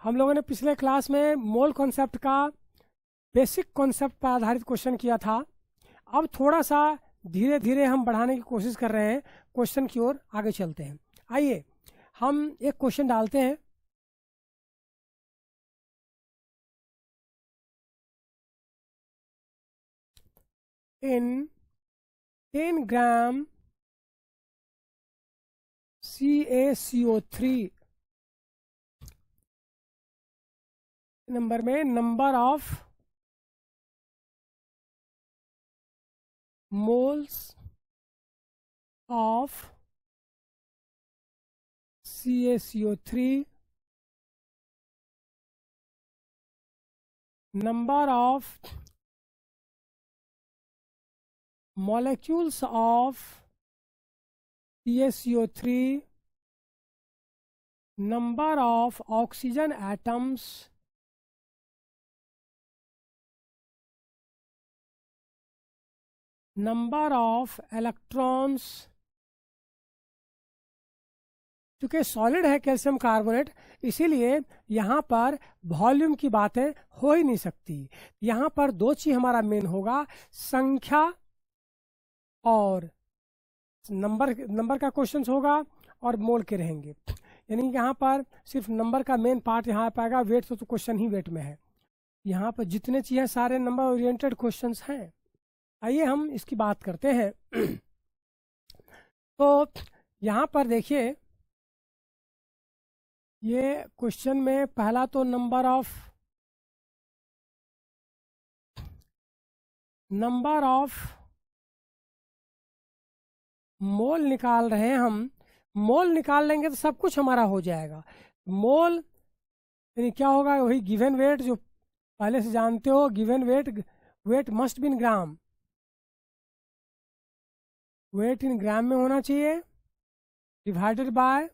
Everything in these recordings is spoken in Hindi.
हम लोगों ने पिछले क्लास में मोल कॉन्सेप्ट का बेसिक कॉन्सेप्ट पर आधारित क्वेश्चन किया था। अब थोड़ा सा धीरे धीरे हम बढ़ाने की कोशिश कर रहे हैं, क्वेश्चन की ओर आगे चलते हैं। आइए हम एक क्वेश्चन डालते हैं। इन 10 ग्राम CaCO3 नंबर में number of moles of CaCO3 number of molecules of CaCO3 number of oxygen atoms number of electrons। चूंकि सॉलिड है कैल्शियम कार्बोनेट, इसीलिए यहाँ पर वॉल्यूम की बातें हो ही नहीं सकती। यहाँ पर दो चीज हमारा मेन होगा, संख्या और नंबर का क्वेश्चन होगा और मोल के रहेंगे। यानी यहाँ पर सिर्फ नंबर का मेन पार्ट यहाँ पाएगा, वेट तो क्वेश्चन ही वेट में है। यहाँ पर जितने चीजें सारे नंबर ओरिएंटेड क्वेश्चंस हैं। आइए हम इसकी बात करते हैं। तो यहाँ पर देखिए, ये क्वेश्चन में पहला तो नंबर ऑफ मोल निकाल रहे हैं हम। मोल निकाल लेंगे तो सब कुछ हमारा हो जाएगा। मोल यानी क्या होगा, वही गिवन वेट जो पहले से जानते हो। Given weight must be in gram, weight in gram में होना चाहिए, divided by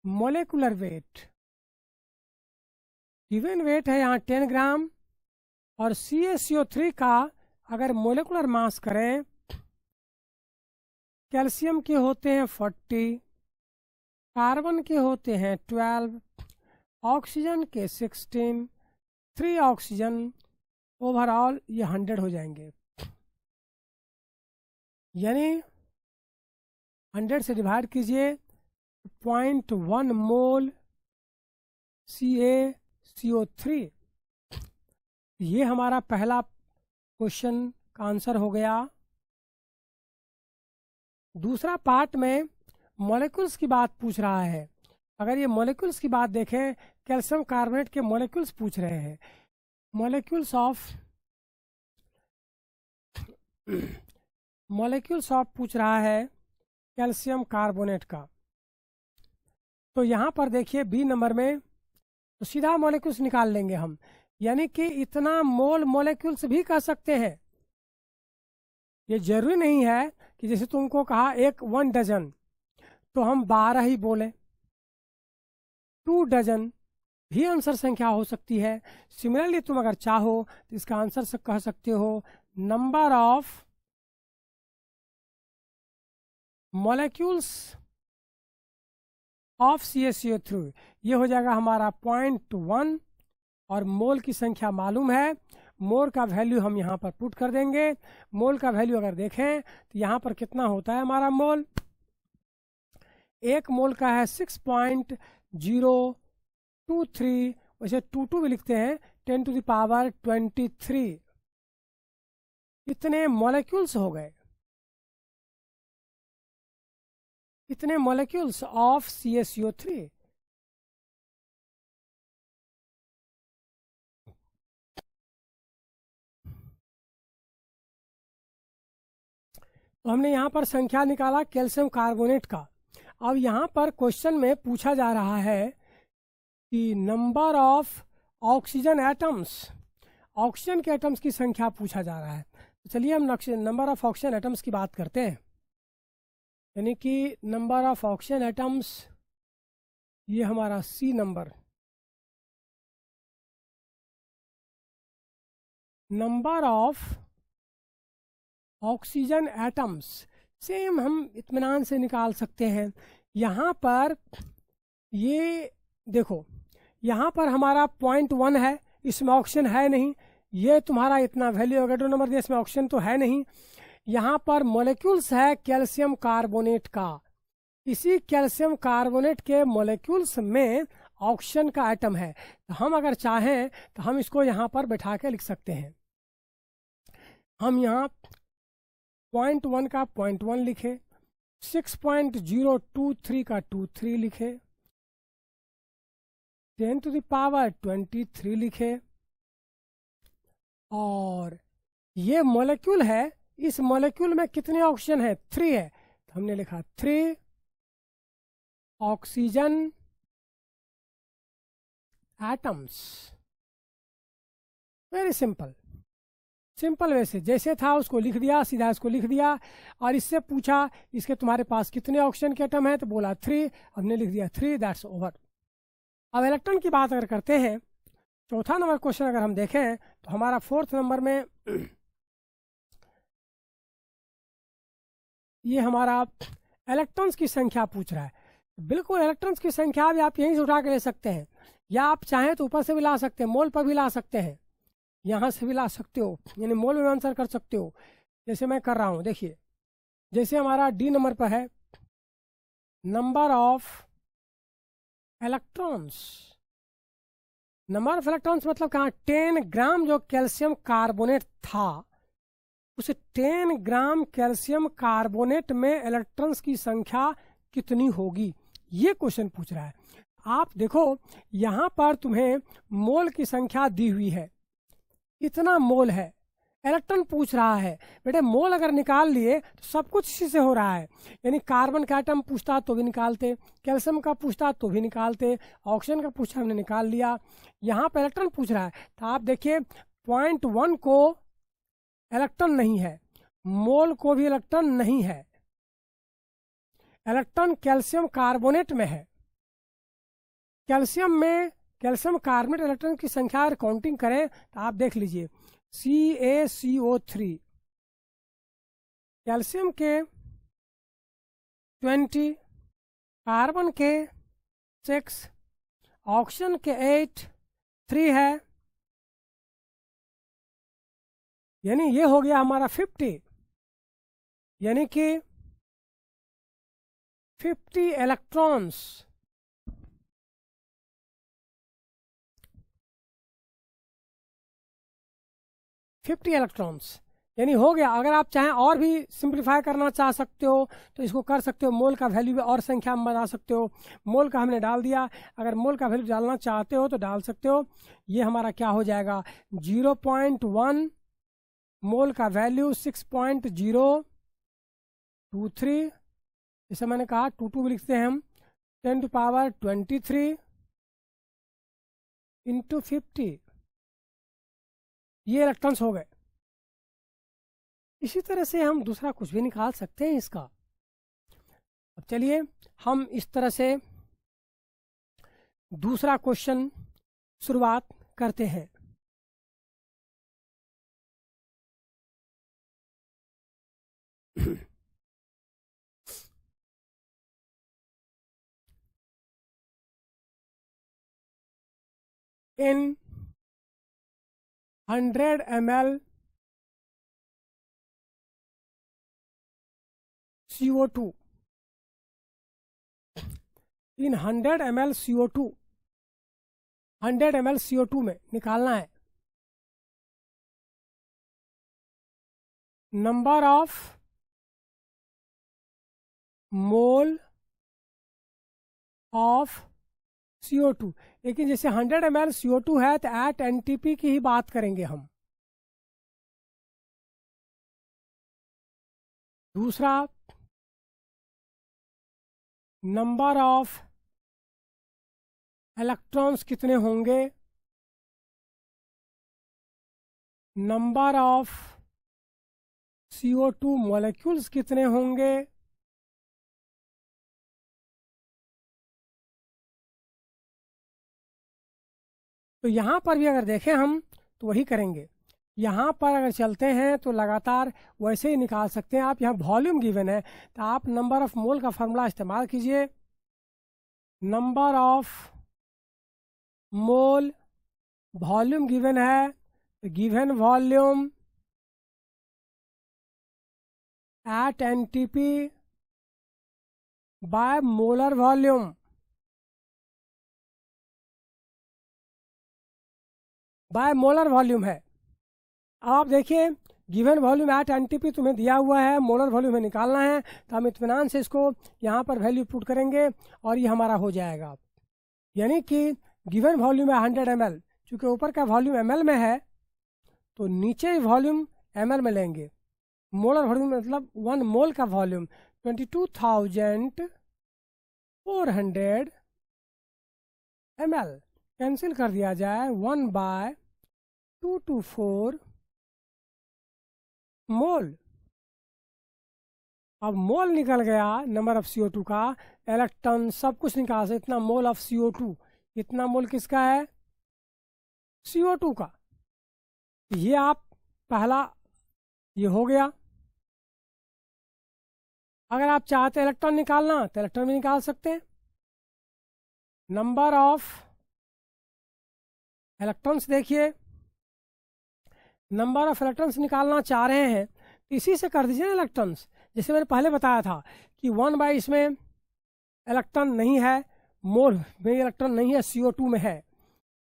molecular weight. Given weight है यहाँ 10 ग्राम, और CaCO3 का अगर मोलेकुलर मास करें, कैल्शियम के होते हैं 40, कार्बन के होते हैं 12, ऑक्सीजन के 16, 3 ऑक्सीजन, ओवरऑल ये 100 हो जाएंगे। यानी 100 से डिवाइड कीजिए, 0.1 मोल CaCO3। ये हमारा पहला क्वेश्चन का आंसर हो गया। दूसरा पार्ट में मॉलिक्यूल्स की बात पूछ रहा है। अगर ये मॉलिक्यूल्स की बात देखें, कैल्शियम कार्बोनेट के मॉलिक्यूल्स पूछ रहे हैं। मॉलिक्यूल्स ऑफ पूछ रहा है कैल्शियम कार्बोनेट का। तो यहाँ पर देखिए बी नंबर में तो सीधा मॉलिक्यूल्स निकाल लेंगे हम, यानी कि इतना मोल मॉलिक्यूल्स भी कह सकते हैं। ये जरूरी नहीं है कि जैसे तुमको कहा 1 डजन, तो हम 12 ही बोले। 2 डजन भी आंसर संख्या हो सकती है। सिमिलरली तुम अगर चाहो तो इसका आंसर से कह सकते हो number of molecules of CaCO3। ये हो जाएगा हमारा 0.1, और मोल की संख्या मालूम है। मोल का वैल्यू हम यहाँ पर पुट कर देंगे। मोल का वैल्यू अगर देखें तो यहाँ पर कितना होता है हमारा मोल, एक मोल का है 6.023, वैसे 22 भी लिखते हैं, 10⁻23। इतने मॉलिक्यूल्स हो गए, इतने मॉलिक्यूल्स ऑफ CaCO3। तो हमने यहाँ पर संख्या निकाला कैल्शियम कार्बोनेट का। अब यहाँ पर क्वेश्चन में पूछा जा रहा है कि number of oxygen atoms, oxygen के एटम्स की संख्या पूछा जा रहा है। तो चलिए हम नंबर ऑफ ऑक्सीजन एटम्स की बात करते हैं। यानी कि नंबर ऑफ ऑक्सीजन एटम्स, ये हमारा C number, number of oxygen atoms same हम इत्मीनान से निकाल सकते हैं। यहाँ पर ये देखो यहाँ पर हमारा 0.1 है, इसमें ऑक्सीजन है नहीं, ये तुम्हारा इतना वैल्यू एवोगाड्रो नंबर दिया, इसमें ऑक्सीजन तो है नहीं। यहाँ पर मॉलिक्यूल्स है कैल्शियम कार्बोनेट का, इसी कैल्शियम कार्बोनेट के मॉलिक्यूल्स में ऑक्सीजन का एटम है। तो हम अगर चाहें तो हम इसको यहाँ पर बैठा के लिख सकते हैं। हम यहाँ 0.1 का 0.1 लिखे, 6.023 का 23 लिखे, 10⁻23 लिखे, और ये मॉलिक्यूल है, इस मॉलिक्यूल में कितने ऑक्सीजन है? 3 है, तो हमने लिखा 3 oxygen atoms. Very simple, simple वैसे जैसे था उसको लिख दिया, सीधा इसको लिख दिया, और इससे पूछा इसके तुम्हारे पास कितने ऑक्सीजन के एटम है, तो बोला 3, हमने लिख दिया 3, दैट्स ओवर। अब इलेक्ट्रॉन की बात अगर करते हैं, चौथा नंबर क्वेश्चन अगर हम देखें तो हमारा 4th नंबर में ये हमारा इलेक्ट्रॉन्स की संख्या पूछ रहा है। बिल्कुल इलेक्ट्रॉन्स की संख्या भी आप यहीं से उठा के ले सकते हैं, या आप चाहें तो ऊपर से भी ला सकते हैं, मोल पर भी ला सकते हैं, यहाँ से भी ला सकते हो, यानी मोल में आंसर कर सकते हो, जैसे मैं कर रहा हूँ। देखिए जैसे हमारा डी नंबर पर है number of electrons, number of electrons मतलब कहाँ, 10 ग्राम जो कैल्शियम कार्बोनेट था, उस 10 ग्राम कैल्शियम कार्बोनेट में इलेक्ट्रॉन्स की संख्या कितनी होगी, ये क्वेश्चन पूछ रहा है। आप देखो यहाँ पर तुम्हें मोल की संख्या दी हुई है, इतना मोल है, इलेक्ट्रॉन पूछ रहा है। बेटे मोल अगर निकाल लिए तो सब कुछ इसी से हो रहा है, यानी कार्बन का एटम पूछता तो भी निकालते, कैल्शियम का पूछता तो भी निकालते, ऑक्सीजन का पूछा हमने निकाल लिया, यहाँ पर इलेक्ट्रॉन पूछ रहा है। तो आप देखिए 0.1 को इलेक्ट्रॉन नहीं है, मोल को भी इलेक्ट्रॉन नहीं है, इलेक्ट्रॉन कैल्शियम कार्बोनेट में है। कैल्शियम में कैल्शियम कार्बोनेट इलेक्ट्रॉन की संख्या अगर काउंटिंग करें तो आप देख लीजिए CaCO3, कैल्शियम के 20, कार्बन के 6, ऑक्सीजन के 8, 3 है, यानी ये हो गया हमारा 50, यानी कि 50 इलेक्ट्रॉन्स, यानी हो गया। अगर आप चाहें और भी सिंप्लीफाई करना चाह सकते हो तो इसको कर सकते हो, मोल का वैल्यू भी और संख्या में बना सकते हो। मोल का हमने डाल दिया, अगर मोल का वैल्यू डालना चाहते हो तो डाल सकते हो। ये हमारा क्या हो जाएगा 0.1, मोल का वैल्यू 6.023, जैसे मैंने कहा 22 भी लिखते हैं हम, 10⁻23 इंटू 50, ये इलेक्ट्रॉन्स हो गए। इसी तरह से हम दूसरा कुछ भी निकाल सकते हैं इसका। अब चलिए हम इस तरह से दूसरा क्वेश्चन शुरुआत करते हैं। इन 100 ml CO2, इन 100 ml CO2, 100 ml CO2 में निकालना है number of mole of CO2। लेकिन जैसे 100 ml CO2 है तो एट NTP की ही बात करेंगे हम। दूसरा नंबर ऑफ इलेक्ट्रॉन्स कितने होंगे, नंबर ऑफ CO2 मॉलिक्यूल्स कितने होंगे, तो यहाँ पर भी अगर देखें हम तो वही करेंगे। यहाँ पर अगर चलते हैं तो लगातार वैसे ही निकाल सकते हैं आप। यहाँ वॉल्यूम गिवन है तो आप नंबर ऑफ मोल का फार्मूला इस्तेमाल कीजिए। Number of mole, volume given है, given volume at NTP by molar volume, by molar volume है। अब आप देखिए गिवन वॉल्यूम एट एनटीपी तुम्हें दिया हुआ है, मोलर वॉल्यूम में निकालना है, तो हम इत्मीनान से इसको यहाँ पर वैल्यू पुट करेंगे और ये हमारा हो जाएगा। यानी कि गिवन वॉल्यूम है 100 ml, चूँकि ऊपर का वॉल्यूम ml में है तो नीचे वॉल्यूम ml में लेंगे। मोलर वॉल्यूम मतलब 1 मोल का वॉल्यूम 22,400 ml, कैंसिल कर दिया जाए 1/224 मोल। अब मोल निकल गया नंबर ऑफ CO2 का, इलेक्ट्रॉन सब कुछ निकाल से, इतना मोल ऑफ CO2, इतना मोल किसका है? CO2 का। ये आप पहला ये हो गया। अगर आप चाहते हैं इलेक्ट्रॉन निकालना तो इलेक्ट्रॉन भी निकाल सकते हैं। नंबर ऑफ इलेक्ट्रॉन्स देखिए, नंबर ऑफ इलेक्ट्रॉन्स निकालना चाह रहे हैं तो इसी से कर दीजिए ना इलेक्ट्रॉन्स। जैसे मैंने पहले बताया था कि 1 इसमें इलेक्ट्रॉन नहीं है, मोल में इलेक्ट्रॉन नहीं है, CO2 में है,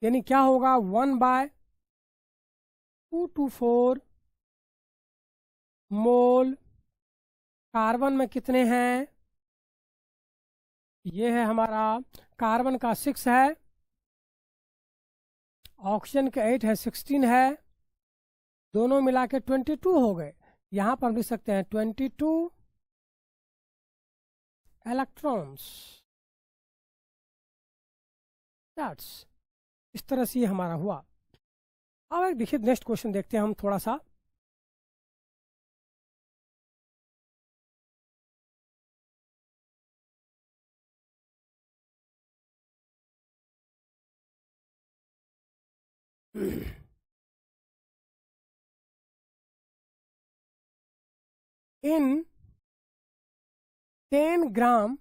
यानी क्या होगा 1/224 मोल। कार्बन में कितने हैं? ये है हमारा कार्बन का 6 है, ऑक्सीजन का 8 है, 16 है, दोनों मिला के 22 हो गए। यहां पर लिख सकते हैं 22 इलेक्ट्रॉन्स। दैट्स, इस तरह से ये हमारा हुआ। अब एक देखिए नेक्स्ट क्वेश्चन देखते हैं हम थोड़ा सा। in 10 gram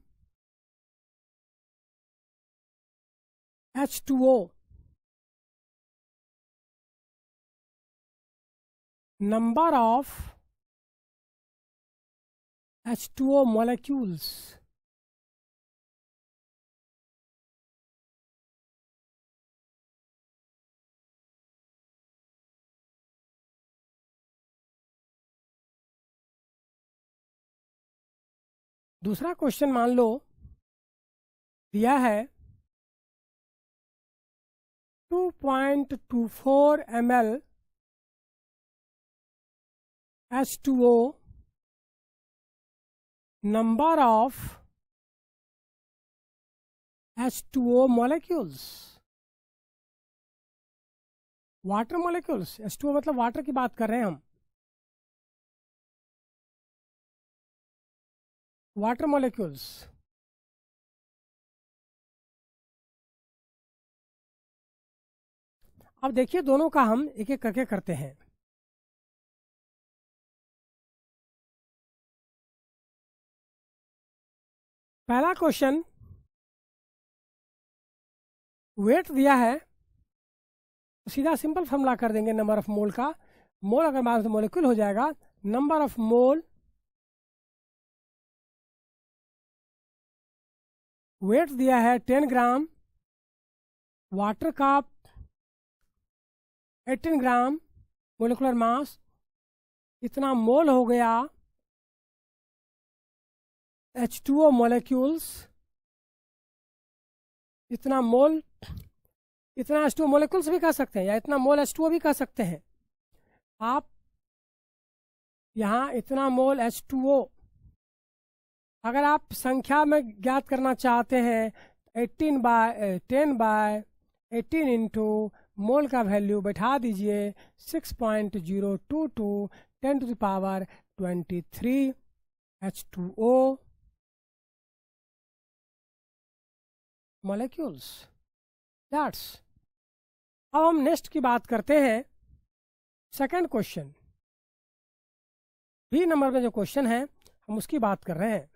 H2O, number of H2O molecules दूसरा क्वेश्चन मान लो दिया है 2.24 ml H2O, number of H2O molecules, water molecules. H2O मतलब वाटर की बात कर रहे हैं हम, वाटर मोलिक्यूल्स। अब देखिए दोनों का हम एक एक करके करते हैं। पहला क्वेश्चन, वेट दिया है तो सीधा सिंपल फॉर्मूला कर देंगे नंबर ऑफ मोल का। मोल अगर मान तो मोलिक्यूल हो जाएगा, नंबर ऑफ मोल वेट दिया है 10 ग्राम, वाटर का 18 ग्राम, मोलिकुलर मास इतना मोल हो गया H2O मोलिक्यूल्स, इतना मोल, इतना H2O मोलिक्यूल्स भी कह सकते हैं या इतना मोल H2O भी कह सकते हैं आप। यहाँ इतना मोल H2O अगर आप संख्या में ज्ञात करना चाहते हैं 10/18 इंटू मोल का वैल्यू बैठा दीजिए 6.022 10⁻23 H2O molecules। दैट्स। अब हम नेक्स्ट की बात करते हैं, सेकंड क्वेश्चन। बी नंबर में जो क्वेश्चन है हम उसकी बात कर रहे हैं।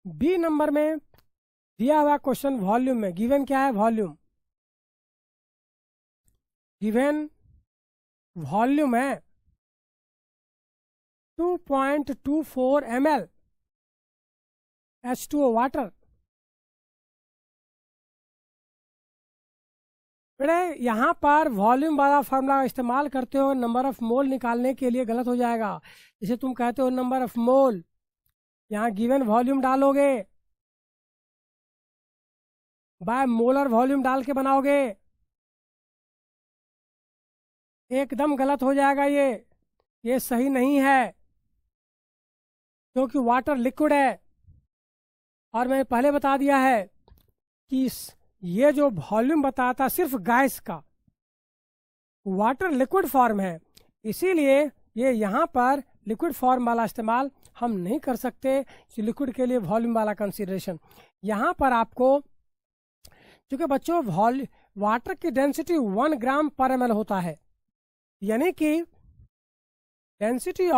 बी नंबर में दिया हुआ क्वेश्चन वॉल्यूम में, गिवन क्या है वॉल्यूम, गिवन वॉल्यूम है 2.24 ml H2O वाटर। बेटे यहाँ पर वॉल्यूम वाला फार्मूला इस्तेमाल करते हो नंबर ऑफ मोल निकालने के लिए गलत हो जाएगा। जैसे तुम कहते हो नंबर ऑफ मोल, यहाँ गिवन वॉल्यूम डालोगे, बाय मोलर वॉल्यूम डाल के बनाओगे, एकदम गलत हो जाएगा ये सही नहीं है, क्योंकि वाटर लिक्विड है। और मैंने पहले बता दिया है कि ये जो वॉल्यूम बताता सिर्फ गैस का, वाटर लिक्विड फॉर्म है, इसीलिए ये यहाँ पर लिक्विड फॉर्म वाला इस्तेमाल हम नहीं कर सकते। लिक्विड के लिए वॉल्यूम वाला कंसीडरेशन यहाँ पर आपको, क्योंकि बच्चों वाटर की डेंसिटी 1 ग्राम पर ml होता है, यानी कि density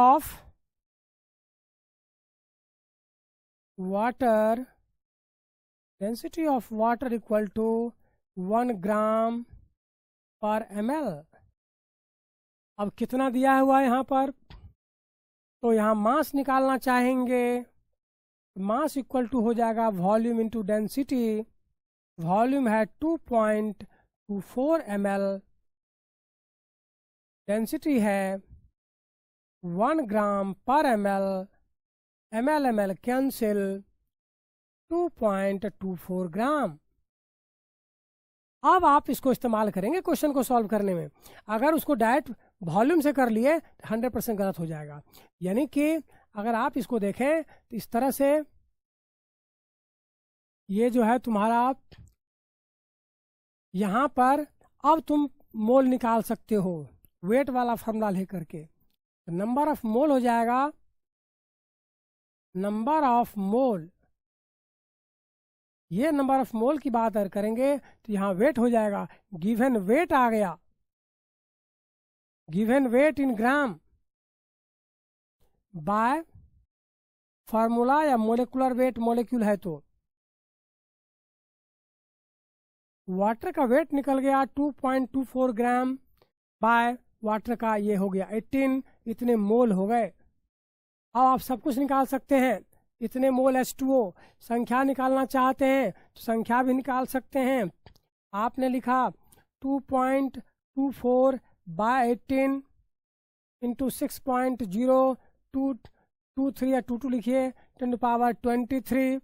of water equal to 1 gram पर ml। अब कितना दिया हुआ है यहाँ पर, तो यहाँ मास निकालना चाहेंगे, मास इक्वल टू हो जाएगा वॉल्यूम इंटू डेंसिटी। वॉल्यूम है 2.24 ml, डेंसिटी है 1 ग्राम पर ml, ml कैंसिल, 2.24 ग्राम। अब आप इसको इस्तेमाल करेंगे क्वेश्चन को सॉल्व करने में। अगर उसको डायरेक्ट वॉल्यूम से कर लिए तो 100% गलत हो जाएगा। यानी कि अगर आप इसको देखें तो इस तरह से ये जो है तुम्हारा, यहाँ पर अब तुम मोल निकाल सकते हो वेट वाला फॉर्मूला लेकर के। नंबर ऑफ मोल हो जाएगा, नंबर ऑफ मोल, ये नंबर ऑफ मोल की बात अगर करेंगे तो यहाँ वेट हो जाएगा, गिवन वेट आ गया, given weight in gram bye formula या मोलिकुलर वेट, मोलिक्यूल है तो वाटर का वेट निकल गया 2.24 ग्राम बाय वाटर का ये हो गया 18, इतने मोल हो गए। अब आप सब कुछ निकाल सकते हैं, इतने मोल H2O। संख्या निकालना चाहते हैं तो संख्या भी निकाल सकते हैं। आपने लिखा 2.24 बाय 18 इंटू 6.0223 या 22 लिखिए 10⁻23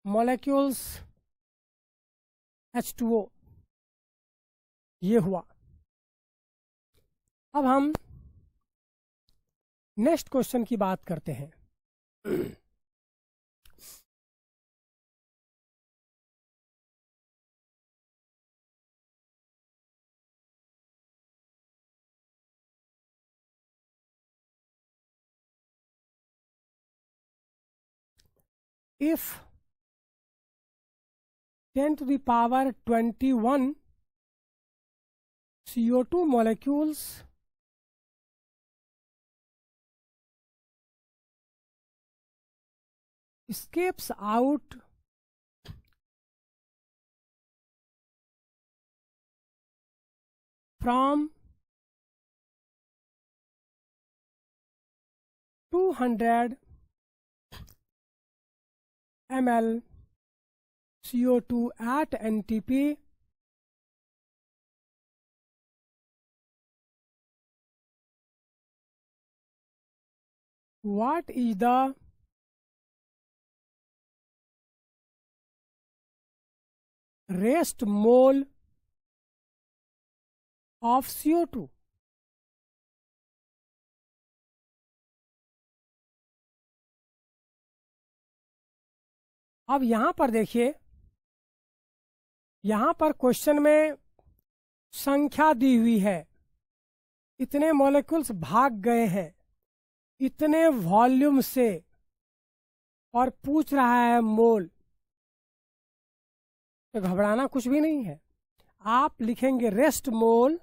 मॉलिक्यूल्स H2O, ये हुआ। अब हम नेक्स्ट क्वेश्चन की बात करते हैं। If 10⁻21 CO2 molecules escapes out from 200 ml CO2 at NTP, what is the rest mole of CO2? अब यहां पर देखिए, यहां पर क्वेश्चन में संख्या दी हुई है, इतने मॉलिक्यूल्स भाग गए हैं इतने वॉल्यूम से, और पूछ रहा है मोल, तो घबराना कुछ भी नहीं है। आप लिखेंगे रेस्ट मोल,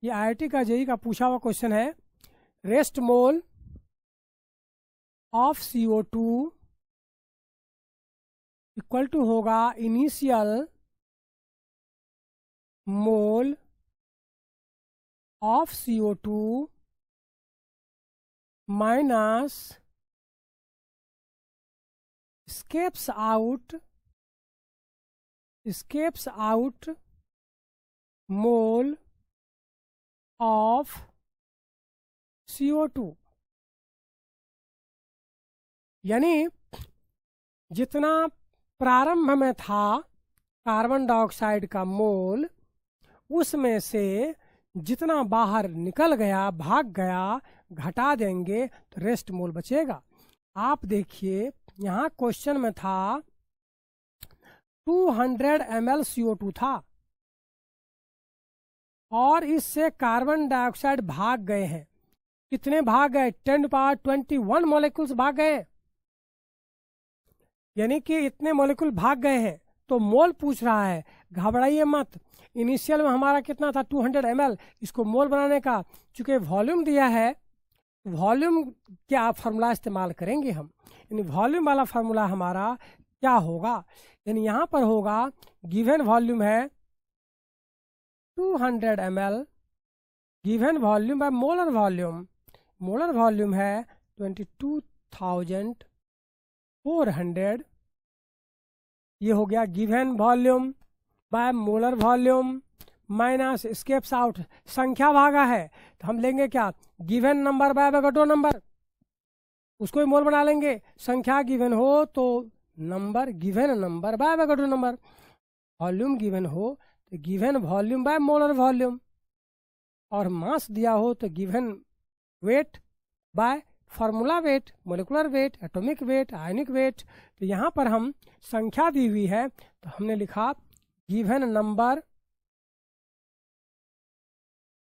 ये IIT का जेईई का पूछा हुआ क्वेश्चन है। Rest mole of CO2 equal to होगा initial mole of CO2 minus escapes out mole of CO2। यानी जितना प्रारंभ में था कार्बन डाइऑक्साइड का मोल, उसमें से जितना बाहर निकल गया, भाग गया, घटा देंगे तो रेस्ट मोल बचेगा। आप देखिए यहाँ क्वेश्चन में था 200 ml CO2 था और इससे कार्बन डाइऑक्साइड भाग गए हैं। कितने भाग गए? 10⁻21 मॉलिक्यूल्स भाग गए, यानी कि इतने मॉलिक्यूल भाग गए हैं। तो मोल पूछ रहा है, घबराइए मत। इनिशियल में हमारा कितना था? 200 ml। इसको मोल बनाने का चूंकि वॉल्यूम दिया है, वॉल्यूम क्या फार्मूला इस्तेमाल करेंगे हम, यानी वॉल्यूम वाला फार्मूला हमारा क्या होगा? यानी यहाँ पर होगा गिवन वॉल्यूम है 200 ml, given volume by molar volume, molar volume है 22,400। ये हो गया given volume by molar volume minus scapes out, संख्या भागा है तो हम लेंगे क्या? Given number by Avogadro number, उसको ही मोल बना लेंगे। संख्या गिवन हो तो number, given number by Avogadro number. Volume given हो तो given volume by molar volume, और मास दिया हो तो given weight by formula wait, molecular weight, atomic weight, ionic wait. तो यहाँ पर हम संख्या दी हुई है तो हमने लिखा given number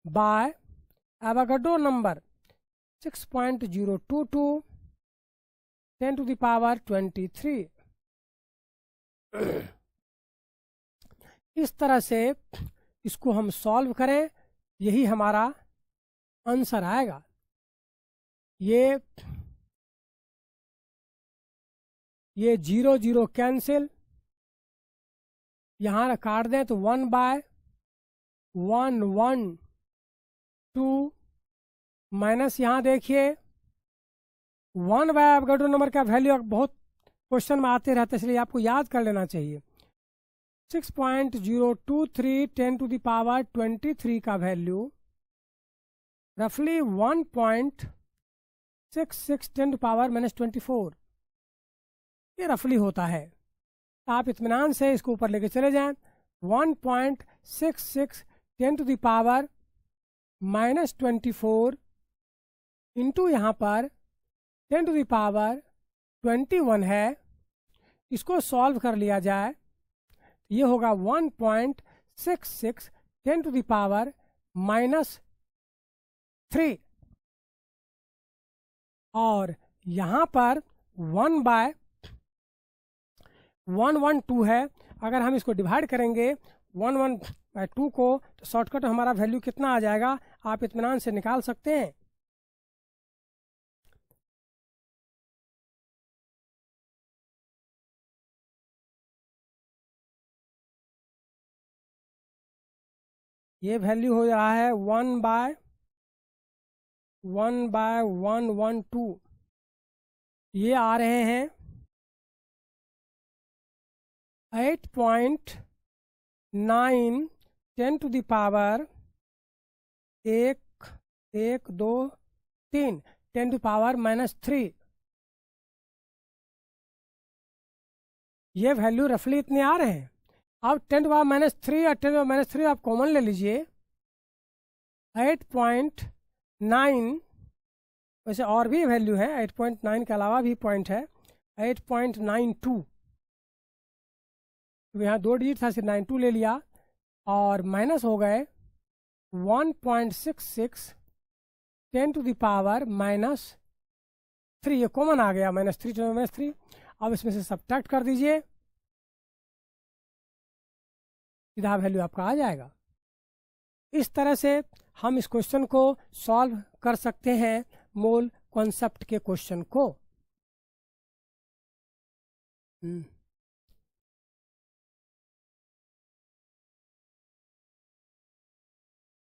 by Avogadro number 6.022 10⁻23। इस तरह से इसको हम सॉल्व करें, यही हमारा आंसर आएगा। ये 0 0 कैंसिल, यहाँ काट दें तो 1/112 माइनस, यहाँ देखिए 1 बाय एवोगाड्रो नंबर का वैल्यू बहुत क्वेश्चन में आते रहते, इसलिए आपको याद कर लेना चाहिए। 6.023 10⁻23 का वैल्यू रफली 1.66 10⁻24, ये रफली होता है। आप इत्मीनान से इसको ऊपर लेके चले जाएं। 1.66 10⁻24 इंटू यहाँ पर 10⁻21 है, इसको सॉल्व कर लिया जाए, ये होगा 1.66 10⁻³ और यहाँ पर 1/112 है। अगर हम इसको डिवाइड करेंगे 1/2 को तो शॉर्टकट हमारा वैल्यू कितना आ जाएगा, आप इत्मीनान से निकाल सकते हैं। ये वैल्यू हो रहा है 1/112, ये आ रहे हैं 8.9 10⁻1 1 2 3 10⁻³ ये वैल्यू रफली इतने आ रहे हैं। अब 10⁻³ और 10⁻³ आप कॉमन ले लीजिए, 8.9, वैसे और भी वैल्यू है, 8.9 के अलावा भी पॉइंट है 8.92, तो यहाँ 2 डिजिट था, सिर्फ 92 ले लिया और माइनस हो गए 1.66 10⁻⁻3, ये कॉमन आ गया, -3 10⁻3। अब इसमें से सब्ट्रैक्ट कर दीजिए, सीधा वैल्यू आपका आ जाएगा। इस तरह से हम इस क्वेश्चन को सॉल्व कर सकते हैं, मोल कॉन्सेप्ट के क्वेश्चन को। हम्म।